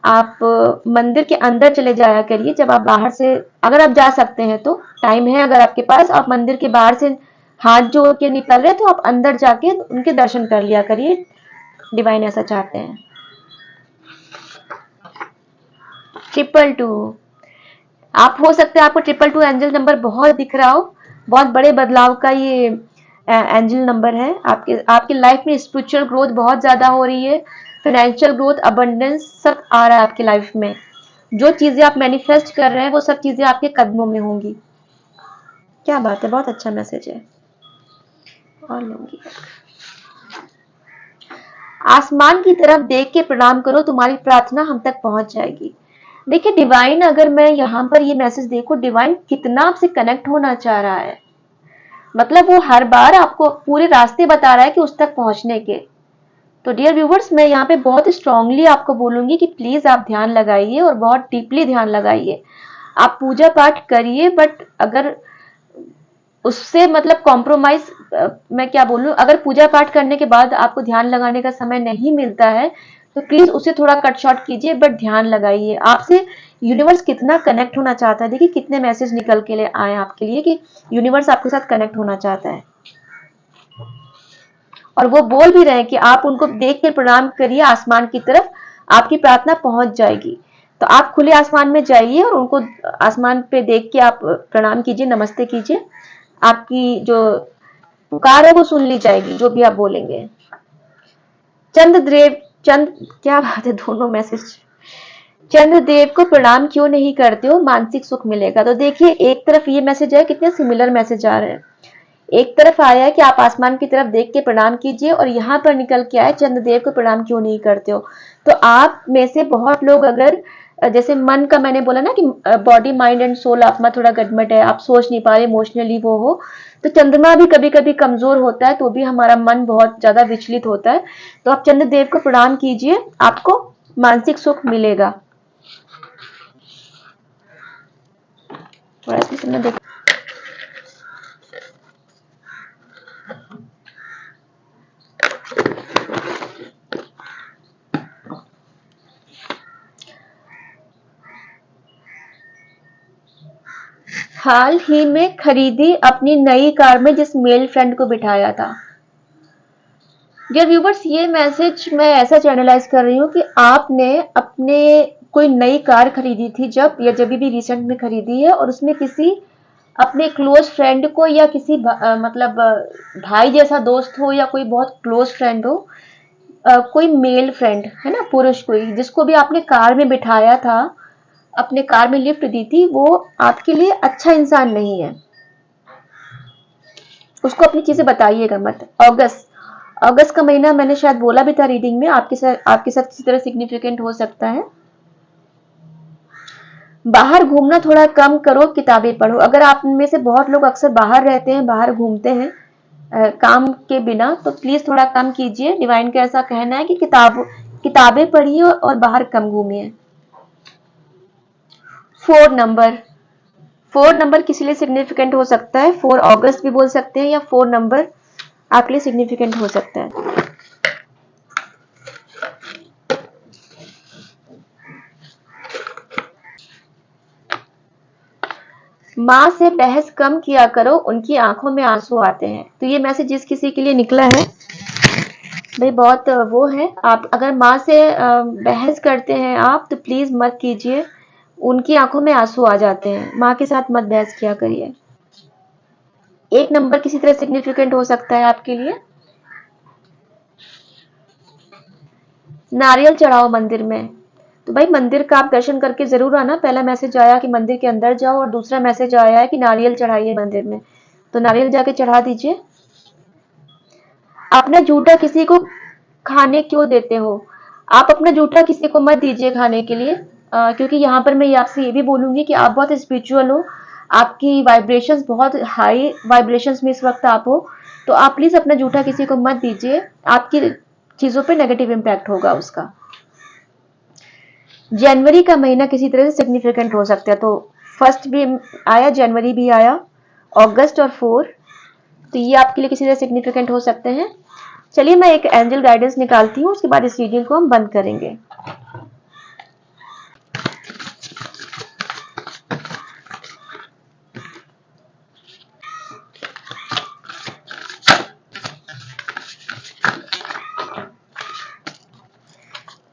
[SPEAKER 1] आप मंदिर के अंदर चले जाया करिए। जब आप बाहर से, अगर आप जा सकते हैं तो, टाइम है अगर आपके पास, आप मंदिर के बाहर से हाथ जोड़ के निकल रहे हैं, तो आप अंदर जाके उनके दर्शन कर लिया करिए। डिवाइन ऐसा चाहते हैं। 222, आप हो सकते हैं आपको 222 एंजल नंबर बहुत दिख रहा हो। बहुत बड़े बदलाव का ये एंजल नंबर है। आपके आपकी लाइफ में स्पिरिचुअल ग्रोथ बहुत ज्यादा हो रही है, फाइनेंशियल ग्रोथ, अबंडेंस सब आ रहा है आपकी लाइफ में। जो चीजें आप मैनिफेस्ट कर रहे हैं वो सब चीजें आपके कदमों में होंगी। क्या बात है, बहुत अच्छा मैसेज है। और लूंगी, आसमान की तरफ देख के प्रणाम करो, तुम्हारी प्रार्थना हम तक पहुंच जाएगी। देखिए डिवाइन, अगर मैं यहाँ पर ये मैसेज देखूं, डिवाइन कितना आपसे कनेक्ट होना चाह रहा है। मतलब वो हर बार आपको पूरे रास्ते बता रहा है कि उस तक पहुंचने के। तो डियर व्यूवर्स, मैं यहाँ पे बहुत स्ट्रांगली आपको बोलूंगी कि प्लीज आप ध्यान लगाइए और बहुत डीपली ध्यान लगाइए। आप पूजा पाठ करिए, बट अगर उससे मतलब कॉम्प्रोमाइज, मैं क्या बोलूं, अगर पूजा पाठ करने के बाद आपको ध्यान लगाने का समय नहीं मिलता है, तो प्लीज उसे थोड़ा कट शॉर्ट कीजिए, बट ध्यान लगाइए। आपसे यूनिवर्स कितना कनेक्ट होना चाहता है। देखिए कितने मैसेज निकल के लिए आए आपके लिए कि यूनिवर्स आपके साथ कनेक्ट होना चाहता है, और वो बोल भी रहे हैं कि आप उनको देख के प्रणाम करिए आसमान की तरफ, आपकी प्रार्थना पहुंच जाएगी। तो आप खुले आसमान में जाइए और उनको आसमान पे देख के आप प्रणाम कीजिए, नमस्ते कीजिए। आपकी जो पुकार है वो सुन ली जाएगी, जो भी आप बोलेंगे। चंद्रदेव, चंद, क्या बात है, दोनों मैसेज। चंद्रदेव को प्रणाम क्यों नहीं करते हो, मानसिक सुख मिलेगा। तो देखिए एक तरफ ये मैसेज है, कितने सिमिलर मैसेज आ रहे हैं। एक तरफ आया है कि आप आसमान की तरफ देख के प्रणाम कीजिए, और यहाँ पर निकल के आया चंद्रदेव को प्रणाम क्यों नहीं करते हो। तो आप में से बहुत लोग, अगर जैसे मन का मैंने बोला ना कि बॉडी माइंड एंड सोल आत्मा थोड़ा गड़बड़ है, आप सोच नहीं पा रहे, इमोशनली वो हो, तो चंद्रमा भी कभी कभी कमजोर होता है, तो भी हमारा मन बहुत ज्यादा विचलित होता है। तो आप चंद्रदेव को प्रणाम कीजिए, आपको मानसिक सुख मिलेगा। हाल ही में खरीदी अपनी नई कार में जिस मेल फ्रेंड को बिठाया था। डियर व्यूवर्स, ये मैसेज मैं ऐसा चैनलाइज कर रही हूँ कि आपने अपने कोई नई कार खरीदी थी जब, या जब भी रिसेंट में खरीदी है, और उसमें किसी अपने क्लोज फ्रेंड को या किसी मतलब भाई जैसा दोस्त हो या कोई बहुत क्लोज फ्रेंड हो, कोई मेल फ्रेंड है ना, पुरुष कोई, जिसको भी आपने कार में बिठाया था, अपने कार में लिफ्ट दी थी, वो आपके लिए अच्छा इंसान नहीं है। उसको अपनी चीजें बताइएगा मत। अगस्त, अगस्त का महीना मैंने शायद बोला भी था रीडिंग में, आपके साथ किसी तरह सिग्निफिकेंट हो सकता है। बाहर घूमना थोड़ा कम करो, किताबें पढ़ो। अगर आप में से बहुत लोग अक्सर बाहर रहते हैं, बाहर घूमते हैं काम के बिना, तो प्लीज थोड़ा कम कीजिए। डिवाइन का ऐसा कहना है कि किताबें पढ़िए और बाहर कम घूमिए। 4 नंबर, 4 नंबर किसी लिए सिग्निफिकेंट हो सकता है। 4 अगस्त भी बोल सकते हैं, या 4 नंबर आपके लिए सिग्निफिकेंट हो सकता है। माँ से बहस कम किया करो, उनकी आंखों में आंसू आते हैं। तो ये मैसेज जिस किसी के लिए निकला है भाई, बहुत वो है। आप अगर माँ से बहस करते हैं आप, तो प्लीज मत कीजिए, उनकी आंखों में आंसू आ जाते हैं। माँ के साथ मत बहस किया करिए। 1 नंबर किसी तरह सिग्निफिकेंट हो सकता है आपके लिए। नारियल चढ़ाओ मंदिर में। तो भाई मंदिर का आप दर्शन करके जरूर आना। पहला मैसेज आया कि मंदिर के अंदर जाओ, और दूसरा मैसेज आया है कि नारियल चढ़ाइए मंदिर में। तो नारियल जाके चढ़ा दीजिए। अपना जूठा किसी को खाने क्यों देते हो? आप अपना जूठा किसी को मत दीजिए खाने के लिए, क्योंकि यहाँ पर मैं आपसे ये भी बोलूंगी कि आप बहुत स्पिरिचुअल हो, आपकी वाइब्रेशंस बहुत हाई वाइब्रेशंस में इस वक्त आप हो, तो आप प्लीज अपना जूठा किसी को मत दीजिए। आपकी चीजों पे नेगेटिव इम्पैक्ट होगा उसका। जनवरी का महीना किसी तरह से सिग्निफिकेंट हो सकता है। तो फर्स्ट भी आया, जनवरी भी आया, अगस्त और 4, तो ये आपके लिए किसी तरह सिग्निफिकेंट हो सकते हैं। चलिए मैं एक एंजल गाइडेंस निकालती हूँ, उसके बाद इस रीडिंग को हम बंद करेंगे।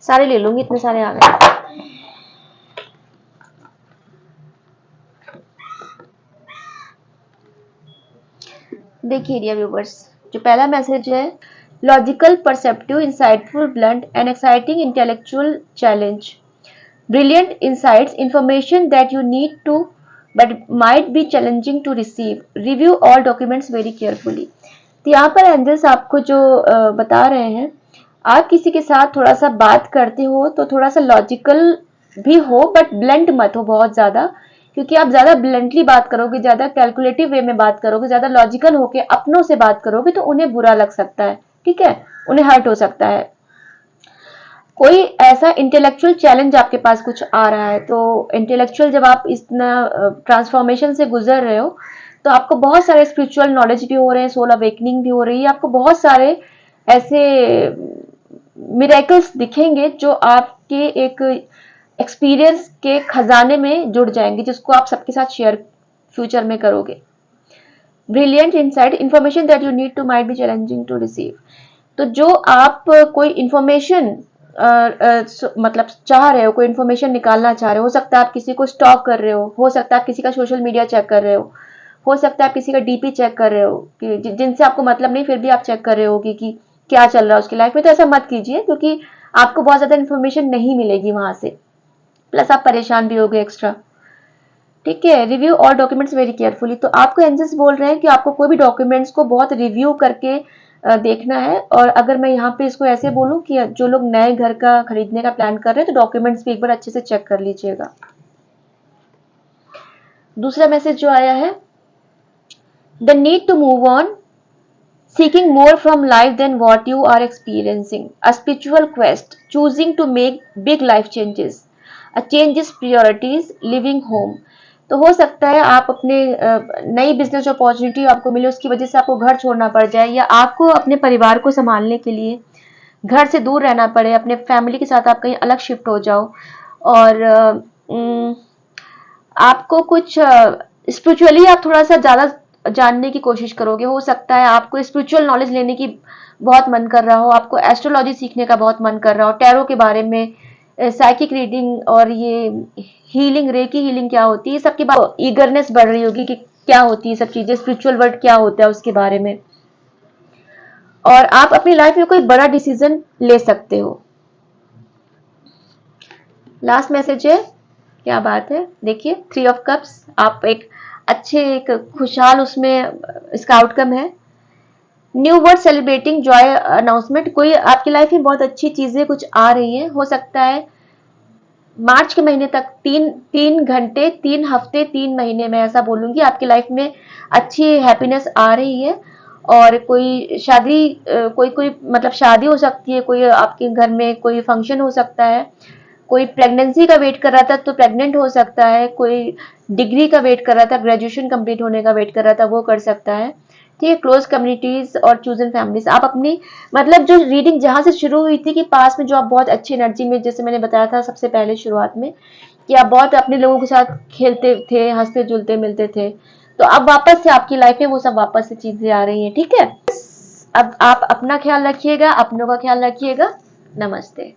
[SPEAKER 1] सारे ले लूंगी, इतने सारे आ गए। देखिए डियर व्यूवर्स, जो पहला मैसेज है, logical, perceptive, insightful, blunt and exciting intellectual challenge, brilliant insights, information that you need to but might be challenging to receive, review all documents very carefully। तो यहाँ पर एंजल्स आपको जो बता रहे हैं, आप किसी के साथ थोड़ा सा बात करते हो तो थोड़ा सा लॉजिकल भी हो, बट ब्लंट मत हो बहुत ज्यादा, क्योंकि आप ज्यादा ब्लंटली बात करोगे, ज्यादा कैलकुलेटिव वे में बात करोगे, ज्यादा लॉजिकल होके अपनों से बात करोगे, तो उन्हें बुरा लग सकता है। ठीक है, उन्हें हर्ट हो सकता है। कोई ऐसा इंटेलेक्चुअल चैलेंज आपके पास कुछ आ रहा है, तो इंटेलेक्चुअल जब आप इस ट्रांसफॉर्मेशन से गुजर रहे हो, तो आपको बहुत सारे स्पिरिचुअल नॉलेज भी हो रहे हैं, सोल अवेकनिंग भी हो रही है, आपको बहुत सारे ऐसे मिरेकल्स दिखेंगे जो आपके एक एक्सपीरियंस के खजाने में जुड़ जाएंगे, जिसको आप सबके साथ शेयर फ्यूचर में करोगे। Brilliant insight, information that you need to might be challenging to receive. तो जो आप कोई इंफॉर्मेशन मतलब चाह रहे हो, कोई इंफॉर्मेशन निकालना चाह रहे हो सकता है आप किसी को स्टॉक कर रहे हो सकता है आप किसी का सोशल मीडिया चेक कर रहे हो सकता है आप किसी का डीपी चेक कर रहे हो, कि जिनसे आपको मतलब नहीं, फिर भी आप चेक कर रहे होगी कि क्या चल रहा है उसकी लाइफ में। तो ऐसा मत कीजिए, क्योंकि आपको बहुत ज्यादा इन्फॉर्मेशन नहीं मिलेगी वहां से, प्लस आप परेशान भी होगे एक्स्ट्रा। ठीक है, review all documents very carefully. तो आपको एंजल्स बोल रहे हैं कि आपको कोई भी डॉक्यूमेंट्स को बहुत रिव्यू करके देखना है। और अगर मैं यहाँ पे इसको ऐसे बोलूं कि जो लोग नए घर का खरीदने का प्लान कर रहे हैं, तो डॉक्यूमेंट्स भी एक बार अच्छे से चेक कर लीजिएगा। दूसरा मैसेज जो आया है, the need to move on, seeking more from life than what you are experiencing, a spiritual quest, choosing to make big life changes, a changes priorities, living home। तो हो सकता है आप अपने नई बिजनेस अपॉर्चुनिटी आपको मिले, उसकी वजह से आपको घर छोड़ना पड़ जाए, या आपको अपने परिवार को संभालने के लिए घर से दूर रहना पड़े, अपने फैमिली के साथ आप कहीं अलग शिफ्ट हो जाओ, और आपको कुछ स्पिरिचुअली आप थोड़ा सा ज्यादा जानने की कोशिश करोगे। हो सकता है आपको स्पिरिचुअल नॉलेज लेने की बहुत मन कर रहा हो, आपको एस्ट्रोलॉजी सीखने का बहुत मन कर रहा हो, टैरो के बारे में, साइकिक रीडिंग और ये हीलिंग, रेकी हीलिंग क्या होती है, ये सब की बात ईगरनेस बढ़ रही होगी कि क्या होती है सब चीजें, स्पिरिचुअल वर्ल्ड क्या होता है उसके बारे में। और आप अपनी लाइफ में कोई बड़ा डिसीजन ले सकते हो। लास्ट मैसेज है, क्या बात है, देखिए 3 ऑफ कप्स, आप एक अच्छे, एक खुशहाल उसमें इसका आउटकम है। New word celebrating Joy announcement, कोई आपकी लाइफ में बहुत अच्छी चीजें कुछ आ रही हैं। हो सकता है मार्च के महीने तक, 3 घंटे, 3 हफ्ते, 3 महीने में ऐसा बोलूंगी, आपकी लाइफ में अच्छी हैप्पीनेस आ रही है। और कोई शादी, कोई कोई मतलब शादी हो सकती है, कोई आपके घर में कोई फंक्शन हो सकता है, कोई प्रेगनेंसी का वेट कर रहा था तो प्रेग्नेंट हो सकता है, कोई डिग्री का वेट कर रहा था, ग्रेजुएशन कंप्लीट होने का वेट कर रहा था, वो कर सकता है। ठीक है, क्लोज कम्युनिटीज और चूजन फैमिलीज, आप अपनी मतलब जो रीडिंग जहां से शुरू हुई थी कि पास में जो आप बहुत अच्छी एनर्जी में, जैसे मैंने बताया था सबसे पहले शुरुआत में कि आप बहुत अपने लोगों के साथ खेलते थे, हंसते जुलते मिलते थे, तो अब वापस से आपकी लाइफ में वो सब वापस से चीजें आ रही हैं। ठीक है, अब आप अपना ख्याल रखिएगा, अपनों का ख्याल रखिएगा। नमस्ते।